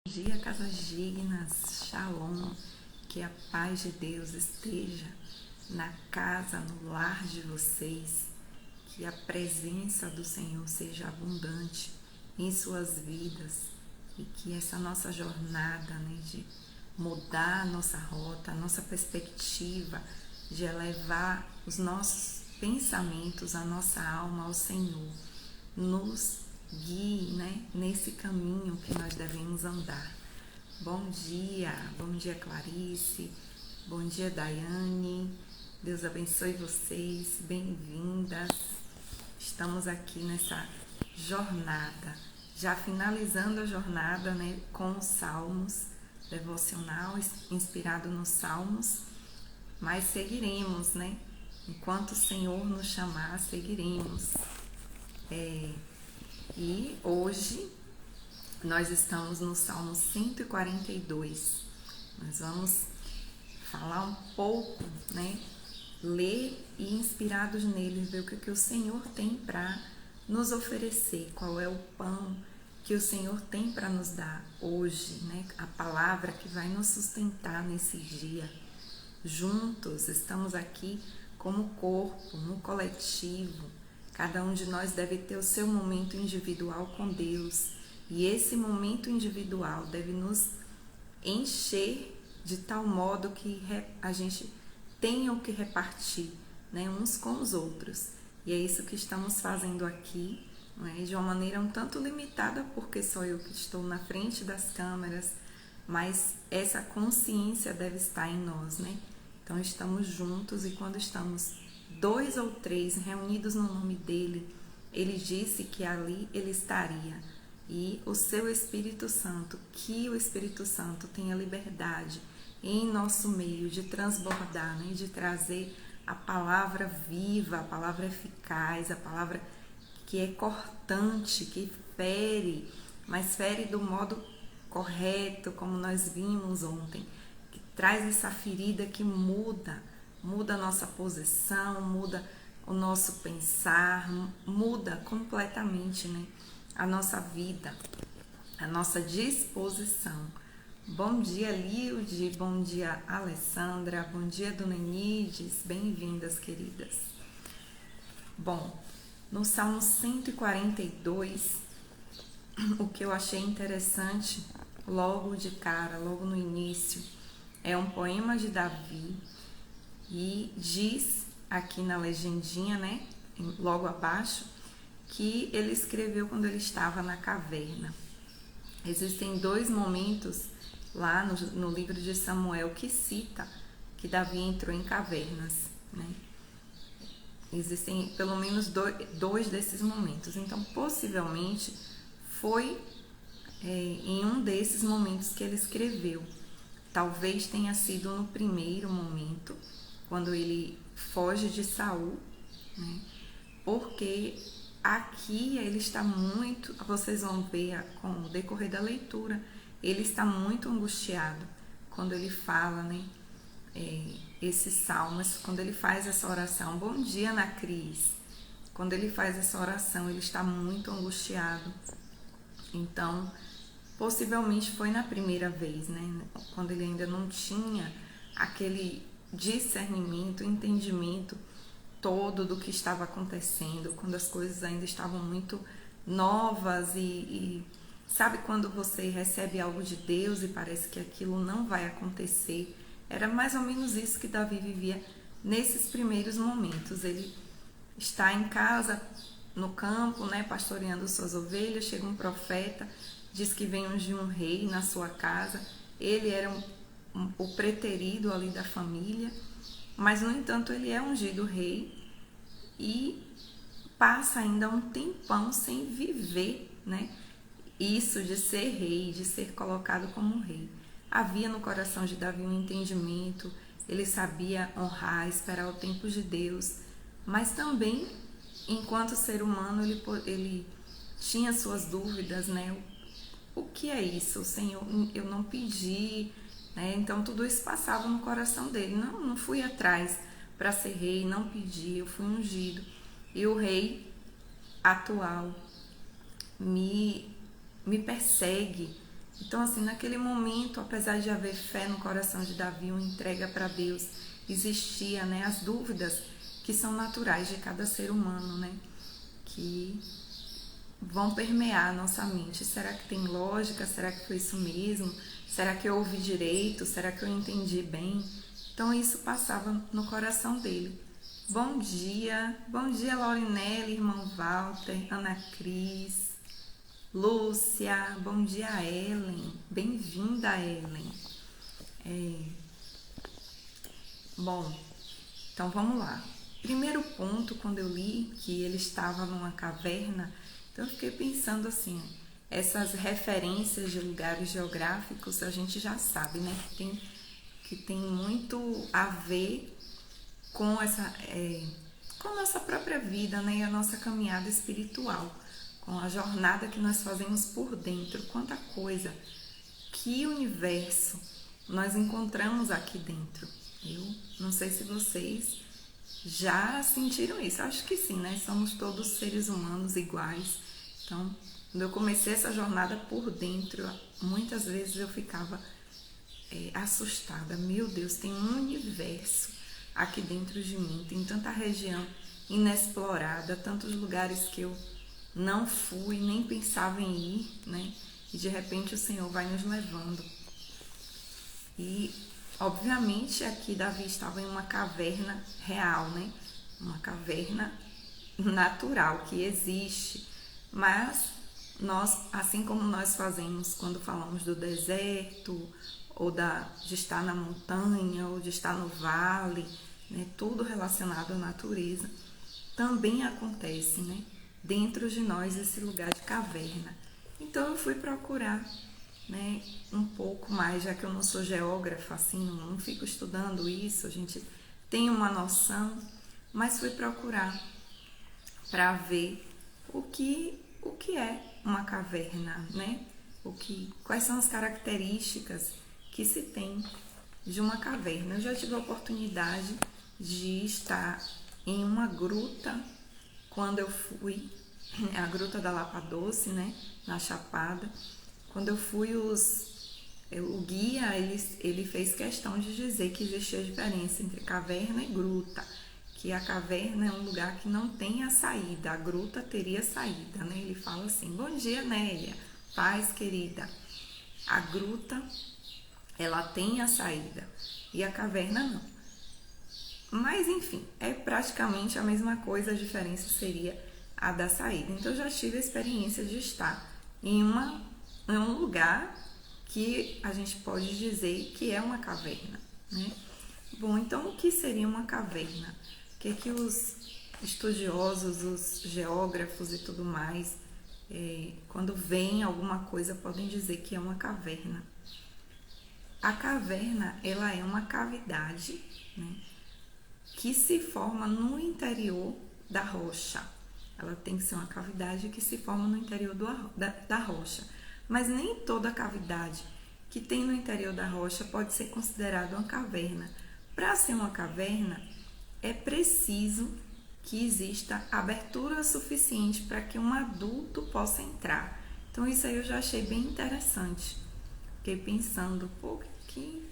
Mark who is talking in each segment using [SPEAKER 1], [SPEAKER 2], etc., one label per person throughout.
[SPEAKER 1] Bom dia, casas dignas, Shalom, que a paz de Deus esteja na casa, no lar de vocês, que a presença do Senhor seja abundante em suas vidas e que essa nossa jornada, de mudar a nossa rota, a nossa perspectiva, de elevar os nossos pensamentos, a nossa alma ao Senhor, nos guie, nesse caminho que nós devemos andar. Bom dia Clarice, bom dia Daiane, Deus abençoe vocês, bem-vindas. Estamos aqui nessa jornada, já finalizando a jornada, com os Salmos, devocional inspirado nos Salmos, mas seguiremos, enquanto o Senhor nos chamar, seguiremos. E hoje nós estamos no Salmo 142. Nós vamos falar um pouco, ler e inspirados nele, ver o que o Senhor tem para nos oferecer, qual é o pão que o Senhor tem para nos dar hoje, a palavra que vai nos sustentar nesse dia. Juntos estamos aqui como corpo, no coletivo. Cada um de nós deve ter o seu momento individual com Deus, e esse momento individual deve nos encher de tal modo que a gente tenha o que repartir, uns com os outros. E é isso que estamos fazendo aqui, de uma maneira um tanto limitada, porque sou eu que estou na frente das câmeras, mas essa consciência deve estar em nós, Então estamos juntos, e quando estamos 2 ou 3 reunidos no nome dele, ele disse que ali ele estaria. E o seu Espírito Santo, que o Espírito Santo tenha liberdade em nosso meio de transbordar, de trazer a palavra viva, a palavra eficaz, a palavra que é cortante, que fere, mas fere do modo correto, como nós vimos ontem, que traz essa ferida que muda a nossa posição, muda o nosso pensar, muda completamente, a nossa vida, a nossa disposição. Bom dia, Lilde, bom dia, Alessandra, bom dia, Dona Enides, bem-vindas, queridas. Bom, no Salmo 142, o que eu achei interessante, logo de cara, logo no início, é um poema de Davi. E diz aqui na legendinha, logo abaixo, que ele escreveu quando ele estava na caverna. Existem 2 momentos lá no livro de Samuel que cita que Davi entrou em cavernas, Existem pelo menos 2 desses momentos. Então, possivelmente, foi em um desses momentos que ele escreveu. Talvez tenha sido no primeiro momento, quando ele foge de Saul, porque aqui ele está muito, vocês vão ver com o decorrer da leitura, ele está muito angustiado quando ele fala, esses salmos, quando ele faz essa oração. Bom dia, Ana Cris. Quando ele faz essa oração, ele está muito angustiado. Então, possivelmente foi na primeira vez, quando ele ainda não tinha aquele discernimento, entendimento todo do que estava acontecendo, quando as coisas ainda estavam muito novas e sabe quando você recebe algo de Deus e parece que aquilo não vai acontecer? Era mais ou menos isso que Davi vivia nesses primeiros momentos. Ele está em casa, no campo, pastoreando suas ovelhas, chega um profeta, diz que vem ungir um rei na sua casa. Ele era o preterido ali da família, mas no entanto ele é ungido rei e passa ainda um tempão sem viver, isso de ser rei, de ser colocado como rei. Havia no coração de Davi um entendimento, ele sabia honrar, esperar o tempo de Deus, mas também, enquanto ser humano, ele tinha suas dúvidas, O que é isso? O Senhor, eu não pedi, Então tudo isso passava no coração dele. Não fui atrás para ser rei, não pedi, eu fui ungido. E o rei atual me persegue, Então, assim, naquele momento, apesar de haver fé no coração de Davi, uma entrega para Deus, existia, né, as dúvidas que são naturais de cada ser humano, né, que vão permear a nossa mente. Será que tem lógica? Será que foi isso mesmo? Será que eu ouvi direito? Será que eu entendi bem? Então isso passava no coração dele. Bom dia Laurinelli, irmão Walter, Ana Cris, Lúcia, bom dia Ellen, bem-vinda Ellen. Bom, então vamos lá. Primeiro ponto, quando eu li que ele estava numa caverna, então eu fiquei pensando assim, essas referências de lugares geográficos a gente já sabe, né? Que tem muito a ver com com a nossa própria vida, né? E a nossa caminhada espiritual, com a jornada que nós fazemos por dentro. Quanta coisa, que universo nós encontramos aqui dentro. Eu não sei se vocês já sentiram isso, acho que sim, né? Somos todos seres humanos iguais. Então, quando eu comecei essa jornada por dentro, muitas vezes eu ficava assustada. Meu Deus, tem um universo aqui dentro de mim, tem tanta região inexplorada, tantos lugares que eu não fui, nem pensava em ir, né? E de repente o Senhor vai nos levando. E obviamente aqui Davi estava em uma caverna real, né? Uma caverna natural que existe, mas nós, assim como nós fazemos quando falamos do deserto, ou de estar na montanha, ou de estar no vale, né? Tudo relacionado à natureza, também acontece, né? Dentro de nós esse lugar de caverna. Então eu fui procurar, né, um pouco mais, já que eu não sou geógrafa, assim, não fico estudando isso, a gente tem uma noção, mas fui procurar para ver o que é uma caverna, né? Quais são as características que se tem de uma caverna. Eu já tive a oportunidade de estar em uma gruta quando eu fui, a Gruta da Lapa Doce, né, na Chapada. Quando eu fui, o guia, ele fez questão de dizer que existia diferença entre caverna e gruta, que a caverna é um lugar que não tem a saída, a gruta teria saída, né? Ele fala assim: bom dia, Nélia, paz, querida. A gruta, ela tem a saída e a caverna não. Mas, enfim, é praticamente a mesma coisa, a diferença seria a da saída. Então, eu já tive a experiência de estar em um lugar que a gente pode dizer que é uma caverna, né? Bom, então o que seria uma caverna? O que os estudiosos, os geógrafos e tudo mais, quando veem alguma coisa, podem dizer que é uma caverna? A caverna, ela é uma cavidade, né, que se forma no interior da rocha. Ela tem que ser uma cavidade que se forma no interior da rocha. Mas nem toda cavidade que tem no interior da rocha pode ser considerada uma caverna. Para ser uma caverna, é preciso que exista abertura suficiente para que um adulto possa entrar. Então isso aí eu já achei bem interessante. Fiquei pensando, pô, que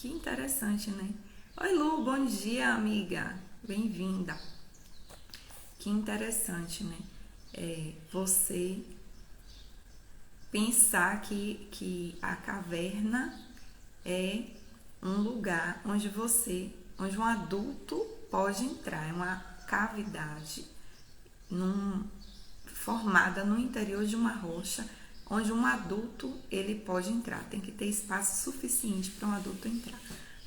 [SPEAKER 1] interessante, né? Oi Lu, bom dia amiga, bem-vinda. Que interessante, né? Você pensar que a caverna é um lugar onde um adulto pode entrar, é uma cavidade formada no interior de uma rocha, onde um adulto ele pode entrar. Tem que ter espaço suficiente para um adulto entrar.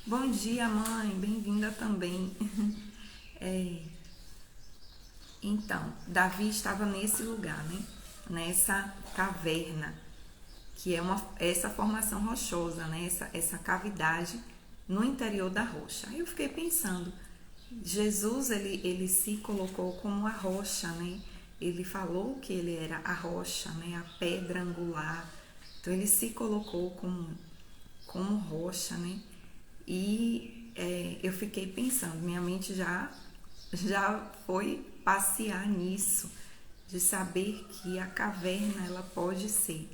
[SPEAKER 1] Bom dia, mãe, bem-vinda também. Então, Davi estava nesse lugar, né? Nessa caverna, que é essa formação rochosa, né? Essa cavidade no interior da rocha. Aí eu fiquei pensando, Jesus, ele se colocou como a rocha, né? Ele falou que ele era a rocha, né? A pedra angular. Então, ele se colocou como rocha, né? E eu fiquei pensando, minha mente já foi passear nisso, de saber que a caverna ela pode ser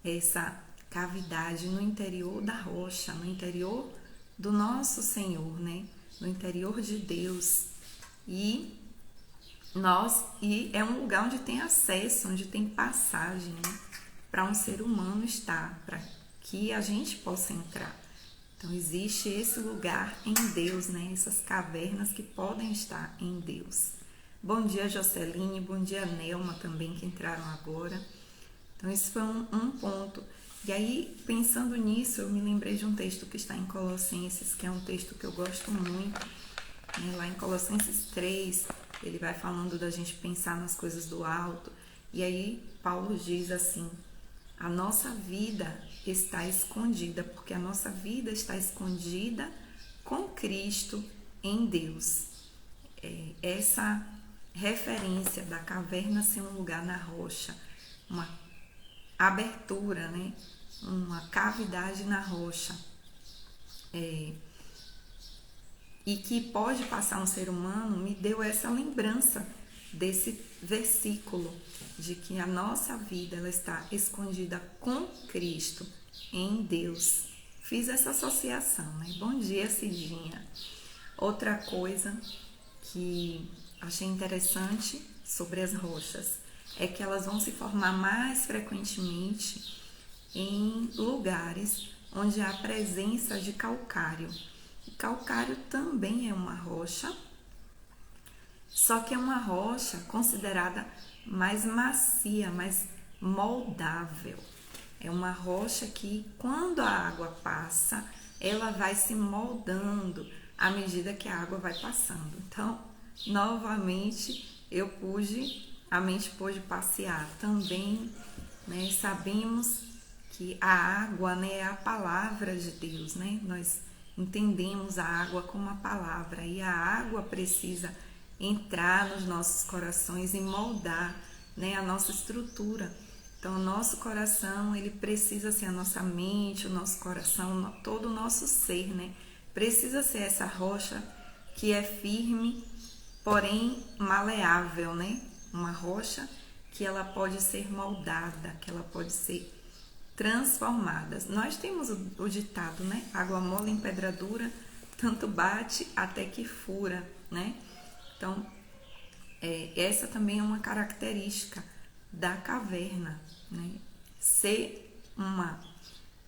[SPEAKER 1] essa cavidade no interior da rocha, no interior do nosso Senhor, né? No interior de Deus. E é um lugar onde tem acesso, onde tem passagem, né? Para um ser humano estar, para que a gente possa entrar. Então existe esse lugar em Deus, né? Essas cavernas que podem estar em Deus. Bom dia, Joceline, bom dia, Nelma também, que entraram agora. Então esse foi um ponto. E aí, pensando nisso, eu me lembrei de um texto que está em Colossenses, que é um texto que eu gosto muito. Né? Lá em Colossenses 3, ele vai falando da gente pensar nas coisas do alto. E aí, Paulo diz assim: a nossa vida está escondida, porque a nossa vida está escondida com Cristo em Deus. Essa referência da caverna ser um lugar na rocha, uma abertura, né? Uma cavidade na rocha, e que pode passar um ser humano, me deu essa lembrança desse versículo, de que a nossa vida ela está escondida com Cristo em Deus. Fiz essa associação, né? Bom dia, Cidinha. Outra coisa que achei interessante sobre as rochas é que elas vão se formar mais frequentemente em lugares onde há presença de calcário. O calcário também é uma rocha, só que é uma rocha considerada mais macia, mais moldável. É uma rocha que, quando a água passa, ela vai se moldando à medida que a água vai passando. Então, novamente, a mente pôde passear. Também, né, sabemos que a água, né, é a palavra de Deus, né? Nós entendemos a água como a palavra, e a água precisa entrar nos nossos corações e moldar, né, a nossa estrutura. Então, o nosso coração, ele precisa ser a nossa mente, o nosso coração, todo o nosso ser, né? Precisa ser essa rocha que é firme, porém maleável, né? Uma rocha que ela pode ser moldada, que ela pode ser transformadas. Nós temos o ditado, né? Água mole em pedra dura, tanto bate até que fura, né? Então, essa também é uma característica da caverna, né? Ser uma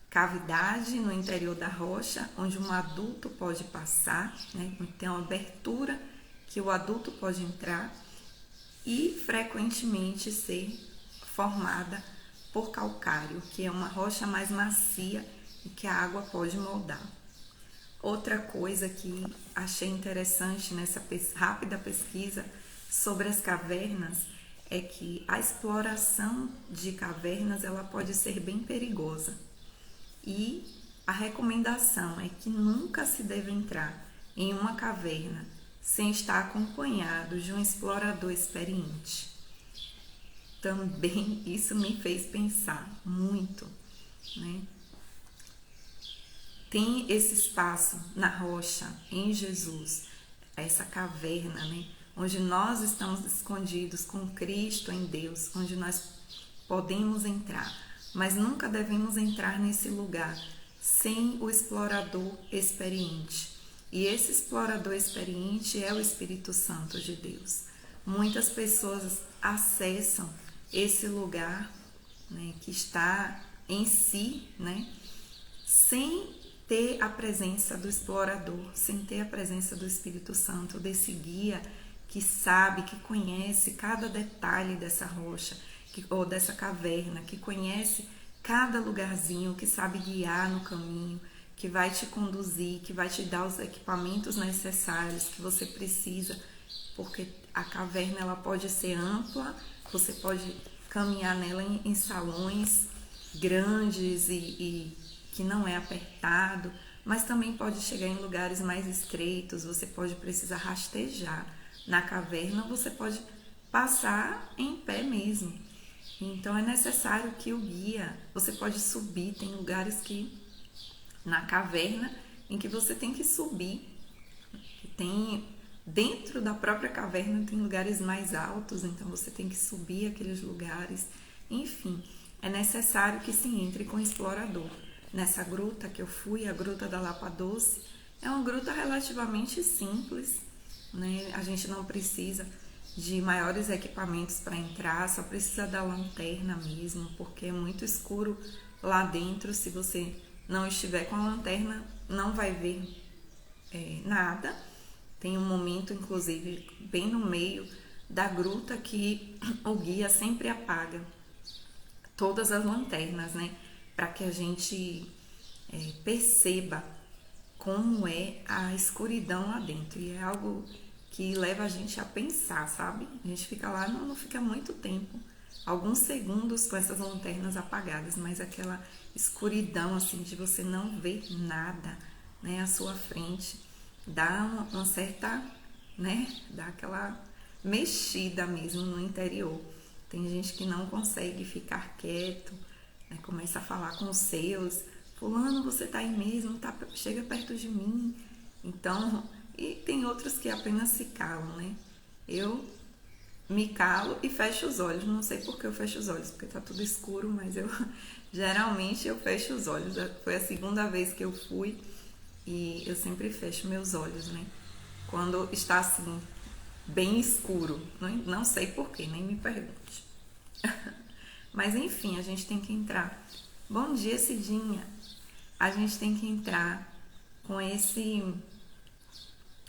[SPEAKER 1] cavidade no interior da rocha, onde um adulto pode passar, né? Tem uma abertura que o adulto pode entrar, e frequentemente ser formada por calcário, que é uma rocha mais macia e que a água pode moldar. Outra coisa que achei interessante nessa rápida pesquisa sobre as cavernas é que a exploração de cavernas ela pode ser bem perigosa. E a recomendação é que nunca se deve entrar em uma caverna sem estar acompanhado de um explorador experiente. Também isso me fez pensar muito, né? Tem esse espaço na rocha, em Jesus, essa caverna, né? Onde nós estamos escondidos com Cristo em Deus, onde nós podemos entrar, mas nunca devemos entrar nesse lugar sem o explorador experiente. E esse explorador experiente é o Espírito Santo de Deus. Muitas pessoas acessam esse lugar, né, que está em si, né, sem ter a presença do explorador, sem ter a presença do Espírito Santo, desse guia que sabe, que conhece cada detalhe dessa rocha ou dessa caverna, que conhece cada lugarzinho, que sabe guiar no caminho, que vai te conduzir, que vai te dar os equipamentos necessários que você precisa, porque a caverna ela pode ser ampla, você pode caminhar nela em salões grandes e que não é apertado, mas também pode chegar em lugares mais estreitos, você pode precisar rastejar na caverna, você pode passar em pé mesmo. Então é necessário que o guia, você pode subir, tem lugares que na caverna em que você tem que subir, tem dentro da própria caverna tem lugares mais altos, então você tem que subir aqueles lugares, enfim. é necessário que se entre com o explorador. Nessa gruta que eu fui, a Gruta da Lapa Doce, é uma gruta relativamente simples, né? A gente não precisa de maiores equipamentos para entrar, só precisa da lanterna mesmo, porque é muito escuro lá dentro. Se você não estiver com a lanterna, não vai ver nada. Tem um momento, inclusive, bem no meio da gruta que o guia sempre apaga todas as lanternas, né? Para que a gente perceba como é a escuridão lá dentro. E é algo que leva a gente a pensar, sabe? A gente fica lá, não fica muito tempo, alguns segundos com essas lanternas apagadas, mas aquela escuridão, assim, de você não ver nada, né, à sua frente, dá uma certa, né, dá aquela mexida mesmo no interior. Tem gente que não consegue ficar quieto, né, começa a falar com os seus, fulano, você tá aí mesmo, chega perto de mim. Então, e tem outros que apenas se calam, né? Eu me calo e fecho os olhos. Não sei por que eu fecho os olhos, porque tá tudo escuro, mas geralmente eu fecho os olhos. Foi a segunda vez que eu fui e eu sempre fecho meus olhos, né? Quando está assim, bem escuro. Não sei por que, nem me pergunte. Mas enfim, a gente tem que entrar. Bom dia, Cidinha. A gente tem que entrar com esse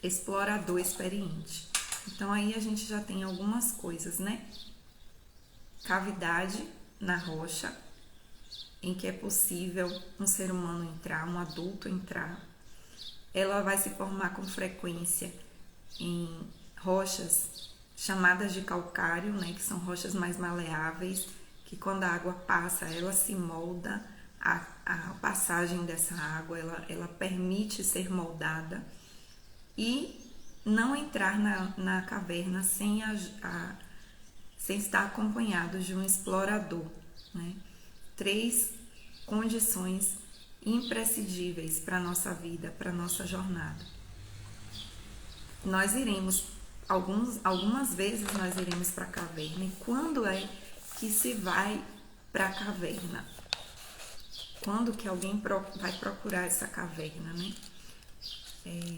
[SPEAKER 1] explorador experiente. Então aí a gente já tem algumas coisas, né? Cavidade na rocha, em que é possível um ser humano entrar, um adulto entrar. Ela vai se formar com frequência em rochas chamadas de calcário, né? Que são rochas mais maleáveis, que quando a água passa, ela se molda. A passagem dessa água, ela permite ser moldada. E não entrar na caverna sem estar acompanhado de um explorador, né? 3 condições imprescindíveis para a nossa vida, para a nossa jornada. Nós iremos, algumas vezes nós iremos para a caverna. E quando é que se vai para a caverna? Quando que alguém vai procurar essa caverna, né?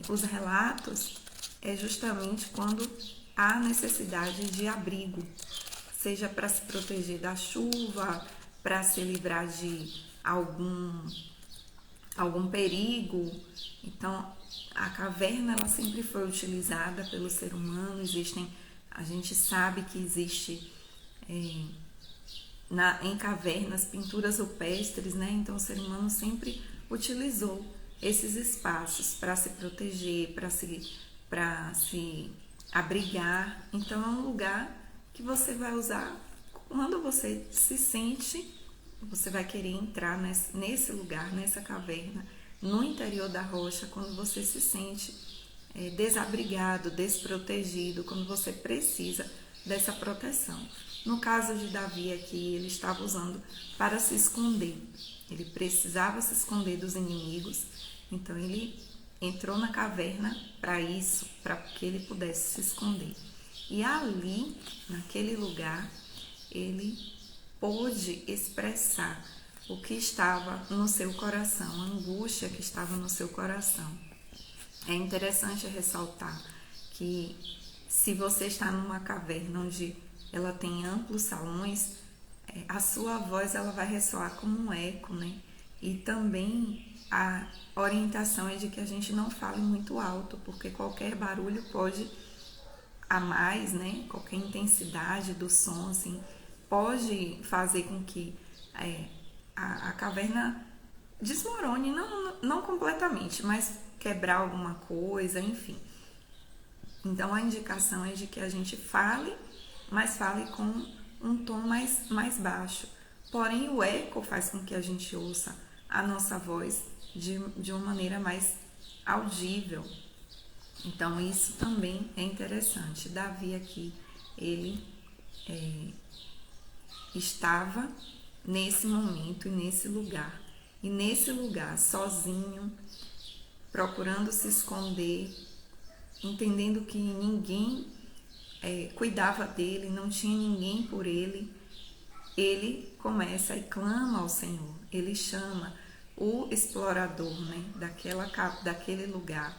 [SPEAKER 1] Os relatos é justamente quando há necessidade de abrigo, seja para se proteger da chuva, para se livrar de algum perigo. Então, a caverna ela sempre foi utilizada pelo ser humano. A gente sabe que existe em cavernas pinturas rupestres, né? Então o ser humano sempre utilizou esses espaços para se proteger, para se abrigar. Então é um lugar que você vai usar quando você se sente, você vai querer entrar nesse lugar, nessa caverna, no interior da rocha, quando você se sente desabrigado, desprotegido, quando você precisa dessa proteção. No caso de Davi aqui, ele estava usando para se esconder. Ele precisava se esconder dos inimigos, então ele entrou na caverna para isso, para que ele pudesse se esconder. E ali, naquele lugar, ele pôde expressar o que estava no seu coração, a angústia que estava no seu coração. É interessante ressaltar que se você está numa caverna onde ela tem amplos salões, a sua voz ela vai ressoar como um eco, né? E também a orientação é de que a gente não fale muito alto, porque qualquer barulho pode a mais, né? Qualquer intensidade do som, assim, pode fazer com que a caverna desmorone, não completamente, mas quebrar alguma coisa, enfim. Então a indicação é de que a gente fale, mas fale com um tom mais baixo. Porém, o eco faz com que a gente ouça a nossa voz de uma maneira mais audível. Então, isso também é interessante. Davi aqui, ele estava nesse momento e nesse lugar. E nesse lugar, sozinho, procurando se esconder, entendendo que ninguém cuidava dele, não tinha ninguém por ele. ele começa e clama ao Senhor, ele chama o explorador, né, daquele lugar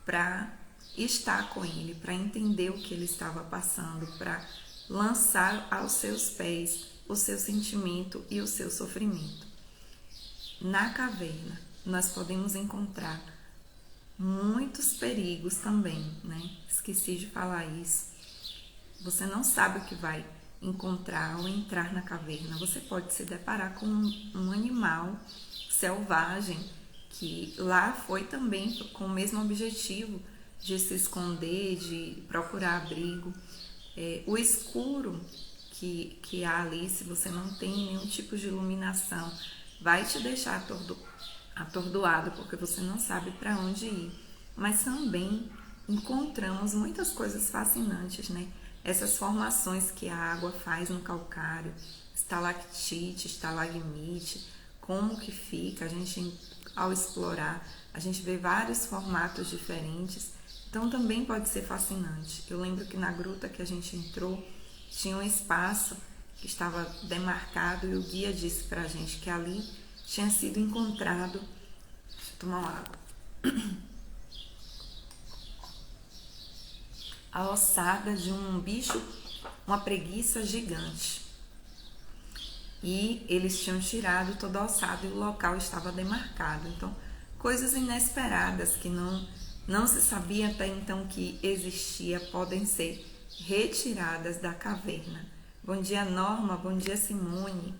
[SPEAKER 1] para estar com ele, para entender o que ele estava passando, para lançar aos seus pés o seu sentimento e o seu sofrimento. Na caverna, nós podemos encontrar muitos perigos também, né? Esqueci de falar isso. Você não sabe o que vai encontrar ao entrar na caverna. Você pode se deparar com um animal selvagem que lá foi também com o mesmo objetivo de se esconder, de procurar abrigo. O escuro que há ali, se você não tem nenhum tipo de iluminação, vai te deixar atordoado, porque você não sabe para onde ir. Mas também encontramos muitas coisas fascinantes, né? Essas formações que a água faz no calcário, estalactite, estalagmite, como que fica, a gente, ao explorar, a gente vê vários formatos diferentes, então também pode ser fascinante. Eu lembro que na gruta que a gente entrou, tinha um espaço que estava demarcado e o guia disse pra gente que ali tinha sido encontrado, deixa eu tomar uma água, a ossada de um bicho, uma preguiça gigante. E eles tinham tirado toda a ossada e o local estava demarcado. Então, coisas inesperadas que não se sabia até então que existia, podem ser retiradas da caverna. Bom dia, Norma. Bom dia, Simone.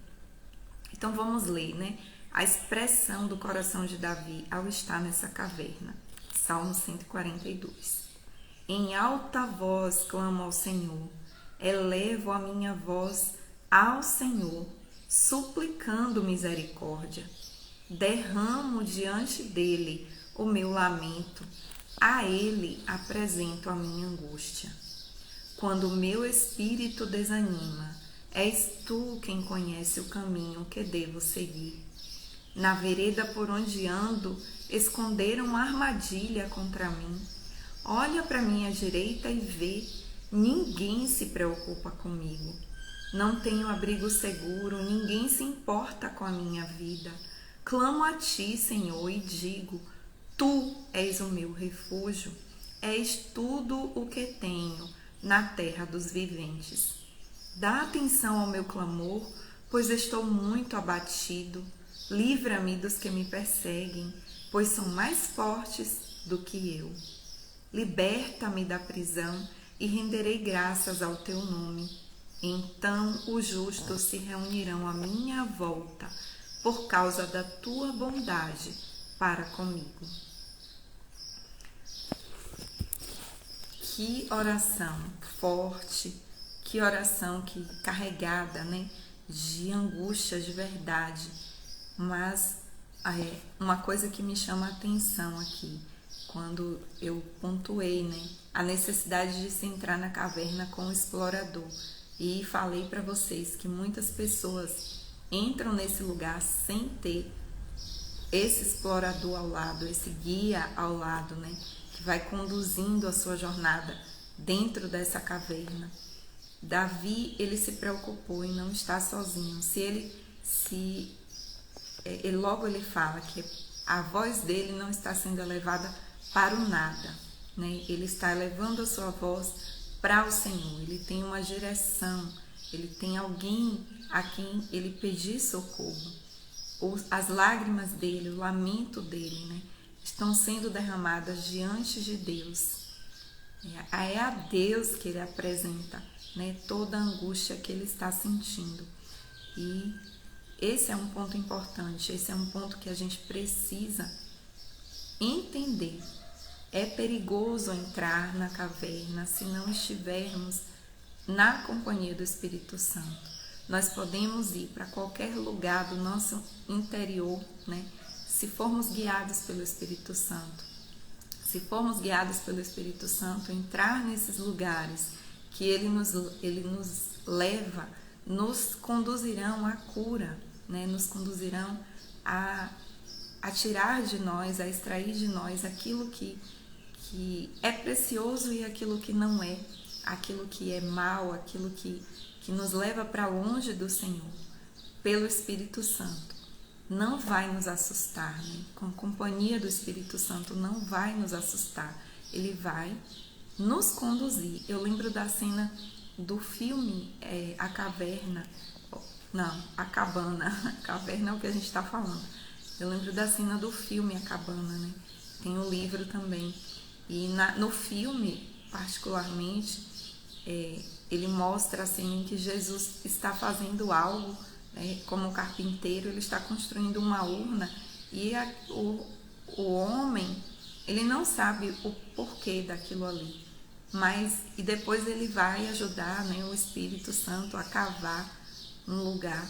[SPEAKER 1] Então, vamos ler, né? A expressão do coração de Davi ao estar nessa caverna. Salmo 142. Em alta voz clamo ao Senhor, elevo a minha voz ao Senhor, suplicando misericórdia. Derramo diante dele o meu lamento, a ele apresento a minha angústia. Quando o meu espírito desanima, és tu quem conhece o caminho que devo seguir. Na vereda por onde ando, esconderam uma armadilha contra mim. Olha para minha direita e vê, ninguém se preocupa comigo. Não tenho abrigo seguro, ninguém se importa com a minha vida. Clamo a ti, Senhor, e digo, tu és o meu refúgio, és tudo o que tenho na terra dos viventes. Dá atenção ao meu clamor, pois estou muito abatido. Livra-me dos que me perseguem, pois são mais fortes do que eu. Liberta-me da prisão e renderei graças ao teu nome. Então os justos se reunirão à minha volta, por causa da tua bondade para comigo. Que oração forte, que oração carregada, né, de angústia de verdade. Mas uma coisa que me chama a atenção aqui, quando eu pontuei, né, a necessidade de se entrar na caverna com o explorador. E falei para vocês que muitas pessoas entram nesse lugar sem ter esse explorador ao lado, esse guia ao lado, né, que vai conduzindo a sua jornada dentro dessa caverna. Davi, ele se preocupou em não estar sozinho. Logo ele fala que a voz dele não está sendo elevada para o nada, né? Ele está elevando a sua voz para o Senhor. Ele tem uma direção, ele tem alguém a quem ele pedir socorro. As lágrimas dele, o lamento dele, né, estão sendo derramadas diante de Deus. É a Deus que ele apresenta, né, toda a angústia que ele está sentindo. E esse é um ponto importante, esse é um ponto que a gente precisa entender. É perigoso entrar na caverna se não estivermos na companhia do Espírito Santo. Nós podemos ir para qualquer lugar do nosso interior, né, se formos guiados pelo Espírito Santo. Se formos guiados pelo Espírito Santo, entrar nesses lugares que ele nos leva, nos conduzirão à cura, né, nos conduzirão a tirar de nós, a extrair de nós aquilo que é precioso e aquilo que não é, aquilo que é mal, aquilo que que nos leva para longe do Senhor, pelo Espírito Santo, não vai nos assustar, né? Com a companhia do Espírito Santo não vai nos assustar, ele vai nos conduzir. Eu lembro da cena do filme A Caverna, não, A Cabana, a caverna é o que a gente está falando. Eu lembro da cena do filme A Cabana, né? Tem o livro também. E no filme, particularmente, ele mostra assim que Jesus está fazendo algo, né? Como carpinteiro, ele está construindo uma urna e o homem, ele não sabe o porquê daquilo ali, e depois ele vai ajudar, né, o Espírito Santo a cavar um lugar.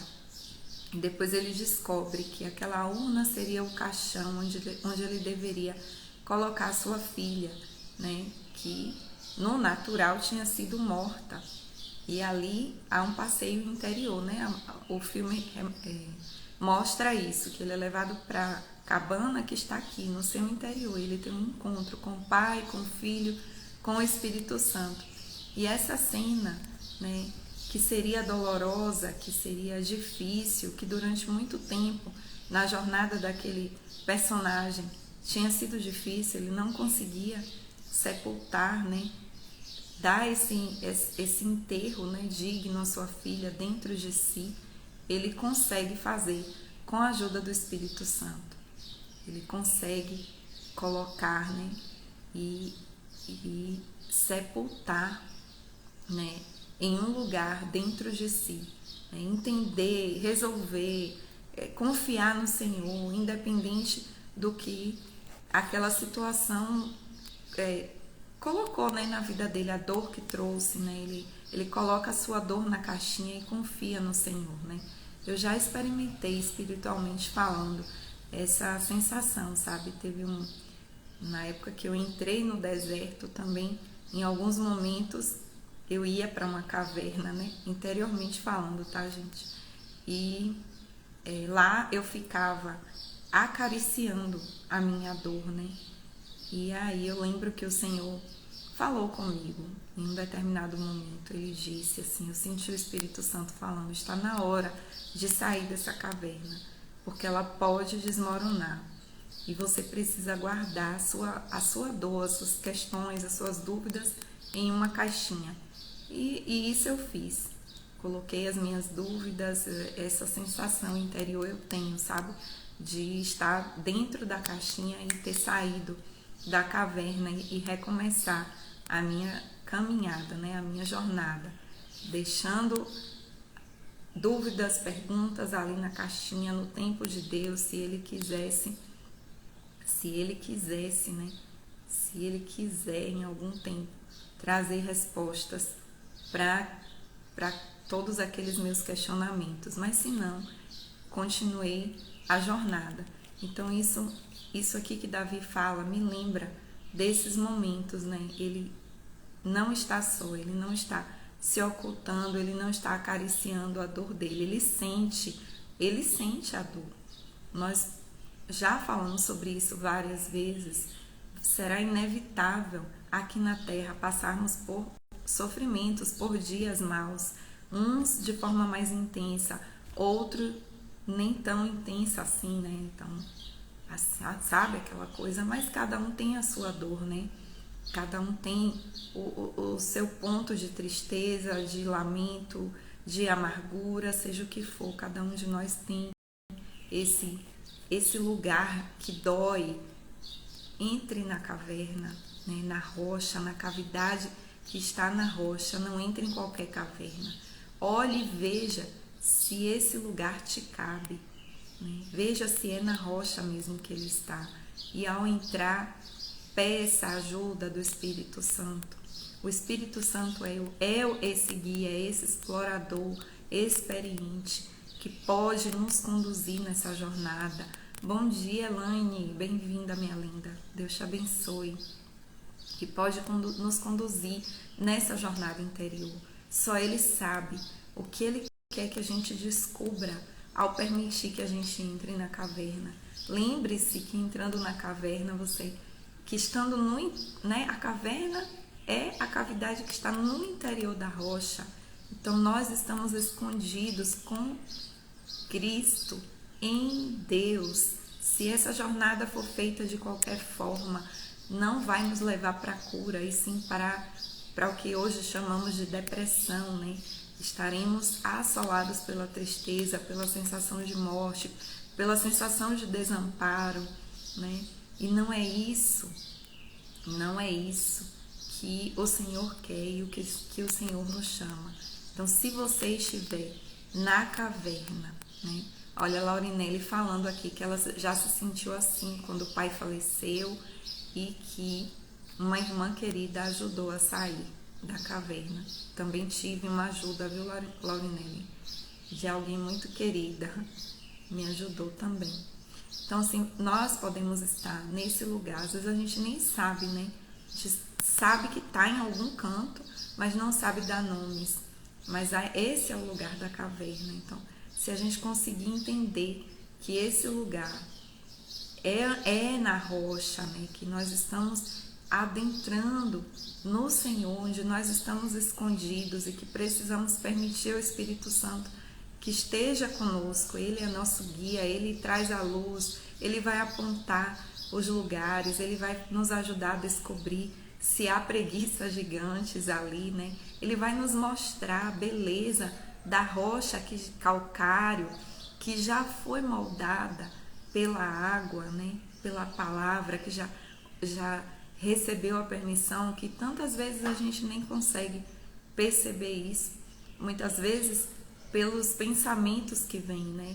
[SPEAKER 1] E depois ele descobre que aquela urna seria o caixão onde ele deveria colocar sua filha, né, que no natural tinha sido morta. E ali há um passeio interior, né? O filme mostra isso, que ele é levado para a cabana que está aqui, no seu interior. Ele tem um encontro com o Pai, com o Filho, com o Espírito Santo. E essa cena, né, que seria dolorosa, que seria difícil, que durante muito tempo, na jornada daquele personagem, tinha sido difícil, ele não conseguia sepultar, né? Dar esse enterro, né, digno à sua filha dentro de si, ele consegue fazer com a ajuda do Espírito Santo. Ele consegue colocar, né, e sepultar, né, em um lugar dentro de si, né, entender, resolver, confiar no Senhor, independente do que aquela situação colocou, né, na vida dele, a dor que trouxe, né? Ele coloca a sua dor na caixinha e confia no Senhor, né? Eu já experimentei espiritualmente falando essa sensação, sabe? Na época que eu entrei no deserto também, em alguns momentos eu ia para uma caverna, né? Interiormente falando, tá, gente? E lá eu ficava acariciando a minha dor, né? E aí eu lembro que o Senhor falou comigo em um determinado momento. Ele disse assim, eu senti o Espírito Santo falando, está na hora de sair dessa caverna, porque ela pode desmoronar. E você precisa guardar a sua dor, as suas questões, as suas dúvidas em uma caixinha. E isso eu fiz. Coloquei as minhas dúvidas, essa sensação interior eu tenho, sabe? De estar dentro da caixinha e ter saído da caverna e recomeçar a minha caminhada, né? A minha jornada, deixando dúvidas, perguntas ali na caixinha, no tempo de Deus, se Ele quisesse, né? Se Ele quiser em algum tempo trazer respostas para todos aqueles meus questionamentos, mas se não, continuei a jornada. Então isso aqui que Davi fala me lembra desses momentos, né? Ele não está só, ele não está se ocultando, ele não está acariciando a dor dele, ele sente a dor. Nós já falamos sobre isso várias vezes. Será inevitável aqui na Terra passarmos por sofrimentos, por dias maus, uns de forma mais intensa, outro nem tão intensa assim, né? Então, sabe aquela coisa, mas cada um tem a sua dor, né? Cada um tem o seu ponto de tristeza, de lamento, de amargura, seja o que for, cada um de nós tem esse lugar que dói. Entre na caverna, né? Na rocha, na cavidade que está na rocha, não entre em qualquer caverna. Olhe e veja se esse lugar te cabe, né? Veja se é na rocha mesmo que ele está. E ao entrar, peça a ajuda do Espírito Santo. O Espírito Santo é esse guia, é esse explorador experiente que pode nos conduzir nessa jornada. Bom dia, Elaine, bem-vinda, minha linda. Deus te abençoe. Que pode nos conduzir nessa jornada interior. Só Ele sabe o que Ele quer que a gente descubra ao permitir que a gente entre na caverna. Lembre-se que entrando na caverna, a caverna é a cavidade que está no interior da rocha. Então nós estamos escondidos com Cristo em Deus. Se essa jornada for feita de qualquer forma, não vai nos levar para a cura, e sim para o que hoje chamamos de depressão, né? Estaremos assolados pela tristeza, pela sensação de morte, pela sensação de desamparo, né? E não é isso que o Senhor quer e o que o Senhor nos chama. Então, se você estiver na caverna, né? Olha a Laurinelli falando aqui que ela já se sentiu assim quando o pai faleceu e que uma irmã querida ajudou a sair da caverna. Também tive uma ajuda, viu, Laurinelli? De alguém muito querida, me ajudou também. Então, assim, nós podemos estar nesse lugar, às vezes a gente nem sabe, né? A gente sabe que está em algum canto, mas não sabe dar nomes. Mas esse é o lugar da caverna. Então, se a gente conseguir entender que esse lugar é na rocha, né? Que nós estamos adentrando no Senhor, onde nós estamos escondidos e que precisamos permitir ao Espírito Santo que esteja conosco. Ele é nosso guia, ele traz a luz, ele vai apontar os lugares, ele vai nos ajudar a descobrir se há preguiças gigantes ali, né? Ele vai nos mostrar a beleza da rocha calcário que já foi moldada pela água, né? Pela palavra, que já recebeu a permissão, que tantas vezes a gente nem consegue perceber isso. Muitas vezes pelos pensamentos que vêm, né?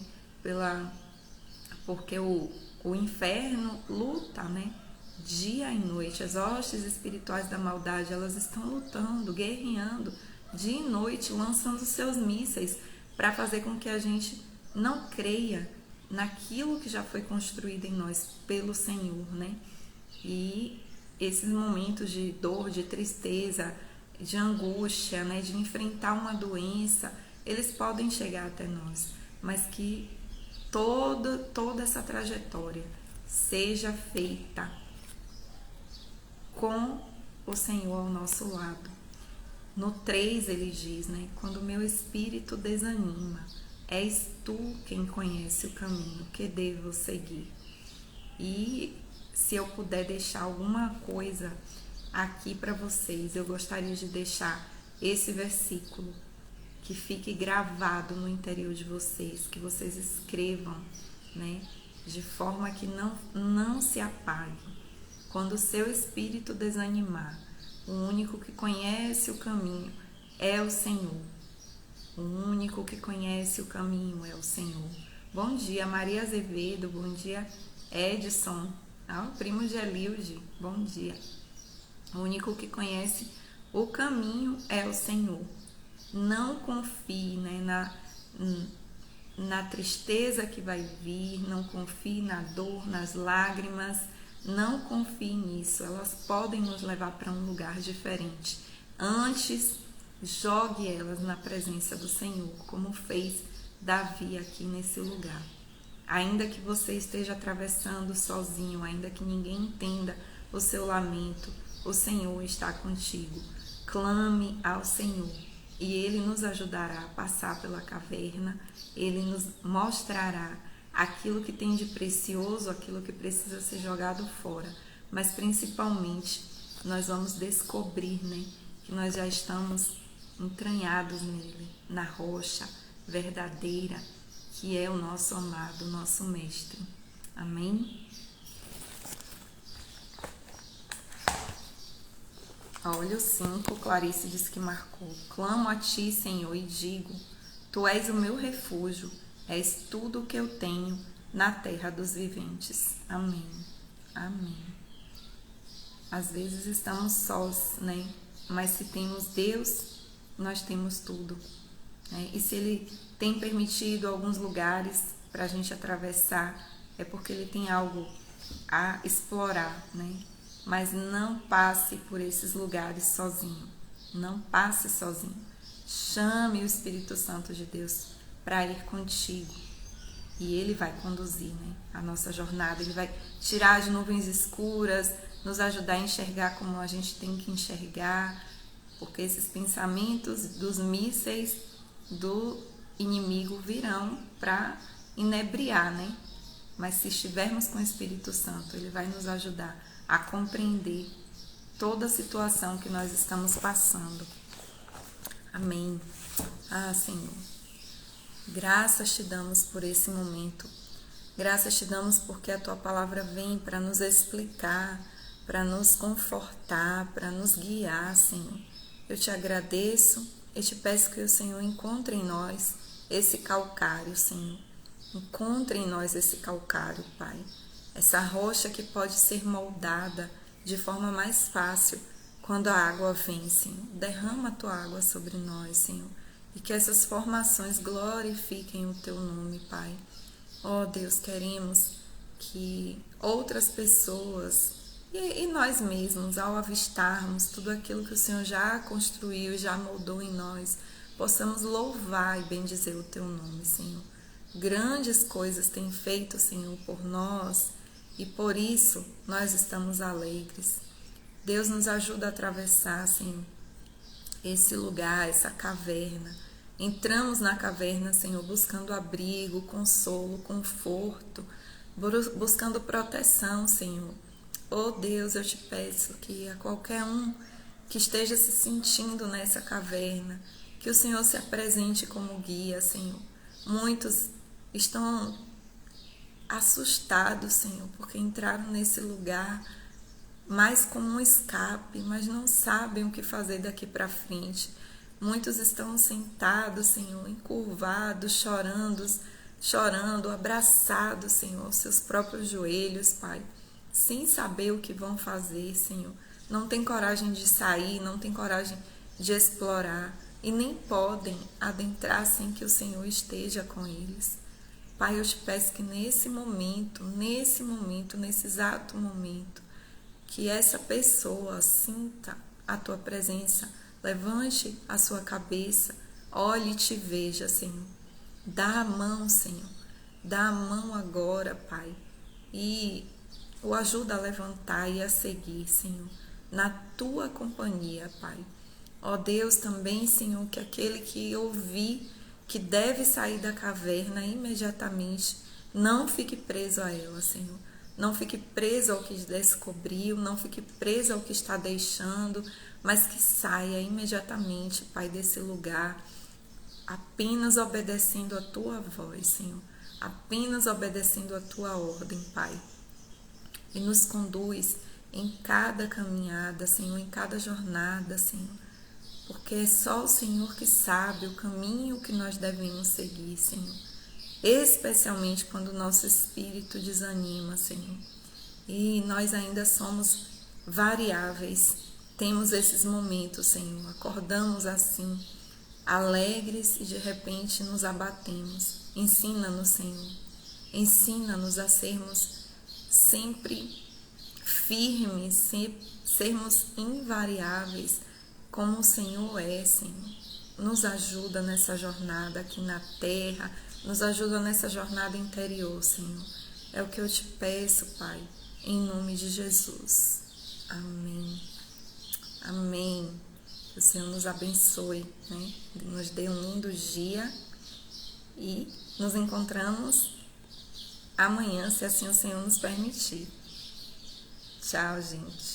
[SPEAKER 1] Porque o inferno luta, né? Dia e noite. As hostes espirituais da maldade, elas estão lutando, guerreando dia e noite, lançando seus mísseis para fazer com que a gente não creia naquilo que já foi construído em nós pelo Senhor, né? E esses momentos de dor, de tristeza, de angústia, né? De enfrentar uma doença, eles podem chegar até nós, mas que toda essa trajetória seja feita com o Senhor ao nosso lado. No 3 ele diz, né? Quando o meu espírito desanima, és tu quem conhece o caminho que devo seguir. E se eu puder deixar alguma coisa aqui para vocês, eu gostaria de deixar esse versículo que fique gravado no interior de vocês, que vocês escrevam, né? De forma que não se apague. Quando o seu espírito desanimar, o único que conhece o caminho é o Senhor. O único que conhece o caminho é o Senhor. Bom dia, Maria Azevedo. Bom dia, Edson. O primo de Elilde. Bom dia. O único que conhece o caminho é o Senhor. Não confie, né, na tristeza que vai vir, não confie na dor, nas lágrimas. Não confie nisso, elas podem nos levar para um lugar diferente. Antes, jogue elas na presença do Senhor, como fez Davi aqui nesse lugar. Ainda que você esteja atravessando sozinho, ainda que ninguém entenda o seu lamento, o Senhor está contigo. Clame ao Senhor e Ele nos ajudará a passar pela caverna, Ele nos mostrará aquilo que tem de precioso, aquilo que precisa ser jogado fora, mas principalmente nós vamos descobrir, né, que nós já estamos entranhados nele, na rocha verdadeira, que é o nosso amado, o nosso mestre. Amém? Olha o 5, Clarice diz que marcou. Clamo a ti, Senhor, e digo, tu és o meu refúgio, és tudo o que eu tenho na terra dos viventes. Amém. Amém. Às vezes estamos sós, né? Mas se temos Deus, nós temos tudo, né? E se Ele tem permitido alguns lugares para a gente atravessar, é porque Ele tem algo a explorar, né? Mas não passe por esses lugares sozinho. Não passe sozinho. Chame o Espírito Santo de Deus para ir contigo. E Ele vai conduzir, né, a nossa jornada. Ele vai tirar as nuvens escuras, nos ajudar a enxergar como a gente tem que enxergar, porque esses pensamentos dos mísseis do inimigo virão para inebriar, né? Mas se estivermos com o Espírito Santo, ele vai nos ajudar a compreender toda a situação que nós estamos passando. Amém. Senhor, graças te damos por esse momento. Graças te damos porque a tua palavra vem para nos explicar, para nos confortar, para nos guiar, Senhor. Eu te agradeço e te peço que o Senhor encontre em nós esse calcário, Senhor. Encontre em nós esse calcário, Pai. Essa rocha que pode ser moldada de forma mais fácil quando a água vem, Senhor. Derrama a tua água sobre nós, Senhor. E que essas formações glorifiquem o teu nome, Pai. Ó Deus, queremos que outras pessoas e nós mesmos, ao avistarmos tudo aquilo que o Senhor já construiu, já moldou em nós, possamos louvar e bendizer o teu nome, Senhor. Grandes coisas tem feito, Senhor, por nós e por isso nós estamos alegres. Deus nos ajuda a atravessar, Senhor, esse lugar, essa caverna. Entramos na caverna, Senhor, buscando abrigo, consolo, conforto, buscando proteção, Senhor. Oh Deus, eu te peço que a qualquer um que esteja se sentindo nessa caverna, que o Senhor se apresente como guia, Senhor. Muitos estão assustados, Senhor, porque entraram nesse lugar mais como um escape, mas não sabem o que fazer daqui para frente. Muitos estão sentados, Senhor, encurvados, chorando, abraçados, Senhor, aos seus próprios joelhos, Pai, sem saber o que vão fazer, Senhor. Não tem coragem de sair, não tem coragem de explorar e nem podem adentrar sem que o Senhor esteja com eles. Pai, eu te peço que nesse exato momento, que essa pessoa sinta a tua presença, levante a sua cabeça, olhe e te veja, Senhor. Dá a mão, Senhor. Dá a mão agora, Pai. E o ajuda a levantar e a seguir, Senhor, na tua companhia, Pai. Ó Deus, também, Senhor, que aquele que ouvir que deve sair da caverna imediatamente, não fique preso a ela, Senhor. Não fique preso ao que descobriu, não fique preso ao que está deixando, mas que saia imediatamente, Pai, desse lugar, apenas obedecendo a tua voz, Senhor, apenas obedecendo a tua ordem, Pai. E nos conduz em cada caminhada, Senhor, em cada jornada, Senhor, porque é só o Senhor que sabe o caminho que nós devemos seguir, Senhor. Especialmente quando o nosso espírito desanima, Senhor. E nós ainda somos variáveis. Temos esses momentos, Senhor. Acordamos assim, alegres e de repente nos abatemos. Ensina-nos, Senhor. Ensina-nos a sermos sempre firmes, sermos invariáveis, como o Senhor é, Senhor. Nos ajuda nessa jornada aqui na terra, nos ajuda nessa jornada interior, Senhor. É o que eu te peço, Pai, em nome de Jesus. Amém. Amém. Que o Senhor nos abençoe, né? Nos dê um lindo dia e nos encontramos amanhã, se assim o Senhor nos permitir. Tchau, gente.